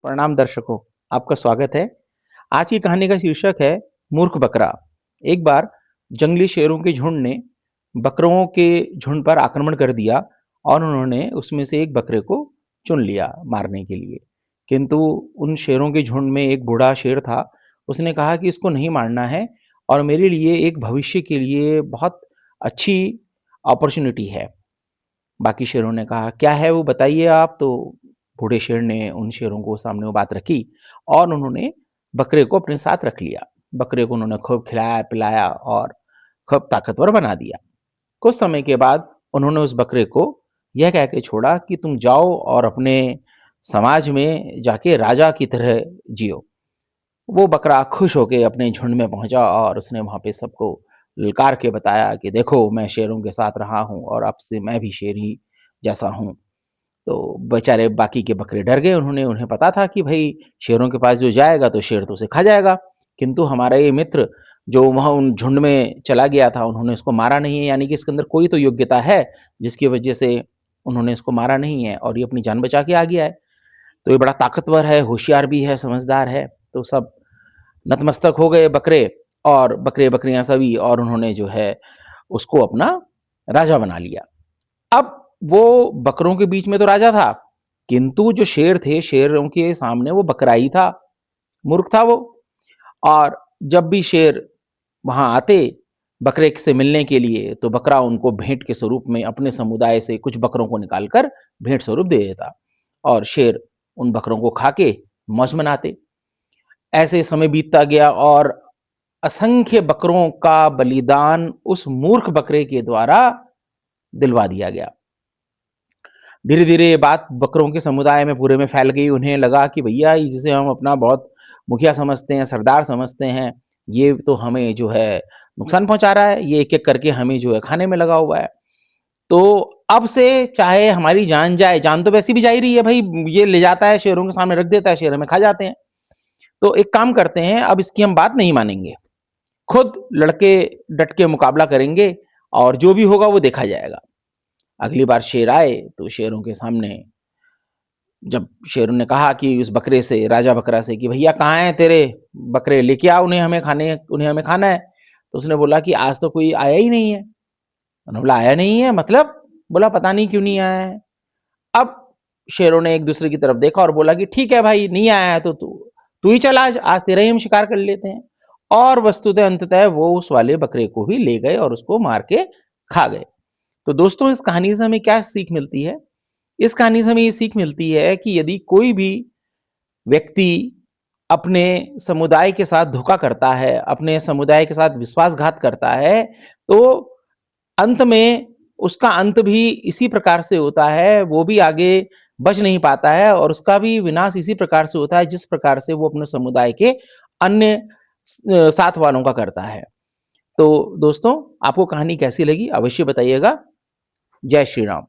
प्रणाम दर्शकों, आपका स्वागत है। आज की कहानी का शीर्षक है मूर्ख बकरा। एक बार जंगली शेरों के झुंड ने बकरों के झुंड पर आक्रमण कर दिया और उन्होंने उसमें से एक बकरे को चुन लिया मारने के लिए। किंतु उन शेरों के झुंड में एक बूढ़ा शेर था। उसने कहा कि इसको नहीं मारना है और मेरे लिए एक भविष्य के लिए बहुत अच्छी अपॉर्चुनिटी है। बाकी शेरों ने कहा, क्या है वो बताइए आप। तो बूढ़े शेर ने उन शेरों को सामने वो बात रखी और उन्होंने बकरे को अपने साथ रख लिया। बकरे को उन्होंने खूब खिलाया पिलाया और खूब ताकतवर बना दिया। कुछ समय के बाद उन्होंने उस बकरे को यह कह के छोड़ा कि तुम जाओ और अपने समाज में जाके राजा की तरह जियो। वो बकरा खुश होके अपने झुंड में पहुंचा और उसने वहां पे सबको ललकार के बताया कि देखो, मैं शेरों के साथ रहा हूं और अब से मैं भी शेर ही जैसा हूं। तो बेचारे बाकी के बकरे डर गए। उन्हें पता था कि भाई शेरों के पास जो जाएगा तो शेर तो उसे खा जाएगा। किंतु हमारा ये मित्र जो वहाँ उन झुंड में चला गया था, उन्होंने उसको मारा नहीं है, यानी कि इसके अंदर कोई तो योग्यता है जिसकी वजह से उन्होंने इसको मारा नहीं है और ये अपनी जान बचा के आ गया है। तो ये बड़ा ताकतवर है, होशियार भी है, समझदार है। तो सब नतमस्तक हो गए बकरे और बकरियां सभी, और उन्होंने जो है उसको अपना राजा बना लिया। अब वो बकरों के बीच में तो राजा था, किंतु जो शेर थे, शेरों के सामने वो बकरा ही था, मूर्ख था वो। और जब भी शेर वहां आते बकरे से मिलने के लिए, तो बकरा उनको भेंट के स्वरूप में अपने समुदाय से कुछ बकरों को निकालकर भेंट स्वरूप दे देता और शेर उन बकरों को खा के मौज मनाते। ऐसे समय बीतता गया और असंख्य बकरों का बलिदान उस मूर्ख बकरे के द्वारा दिलवा दिया गया। धीरे धीरे ये बात बकरों के समुदाय में पूरे में फैल गई। उन्हें लगा कि भैया जिसे हम अपना बहुत मुखिया समझते हैं, सरदार समझते हैं, ये तो हमें जो है नुकसान पहुंचा रहा है, ये एक एक करके हमें जो है खाने में लगा हुआ है। तो अब से चाहे हमारी जान जाए, जान तो वैसी भी जा ही रही है भाई, ये ले जाता है शेरों के सामने रख देता है, शेर हमें खा जाते हैं। तो एक काम करते हैं, अब इसकी हम बात नहीं मानेंगे, खुद लड़के डट के मुकाबला करेंगे और जो भी होगा वो देखा जाएगा। अगली बार शेर आए तो शेरों के सामने जब शेरों ने कहा कि उस बकरे से, राजा बकरा से, कि भैया कहाँ हैं तेरे बकरे, लेके आ उन्हें हमें खाना है। तो उसने बोला कि आज तो कोई आया ही नहीं है। उन्होंने बोला आया नहीं है मतलब? बोला पता नहीं क्यों नहीं आया है। अब शेरों ने एक दूसरे की तरफ देखा और बोला कि ठीक है भाई, नहीं आया है तो तू तू ही चल, आज तेरा ही हम शिकार कर लेते हैं। और वस्तुतः अंततः वो उस वाले बकरे को ही ले गए और उसको मार के खा गए। तो दोस्तों, इस कहानी से हमें क्या सीख मिलती है? इस कहानी से हमें ये सीख मिलती है कि यदि कोई भी व्यक्ति अपने समुदाय के साथ धोखा करता है, अपने समुदाय के साथ विश्वासघात करता है, तो अंत में उसका अंत भी इसी प्रकार से होता है, वो भी आगे बच नहीं पाता है और उसका भी विनाश इसी प्रकार से होता है जिस प्रकार से वो अपने समुदाय के अन्य साथ वालों का करता है। तो दोस्तों, आपको कहानी कैसी लगी अवश्य बताइएगा। जय श्री राम।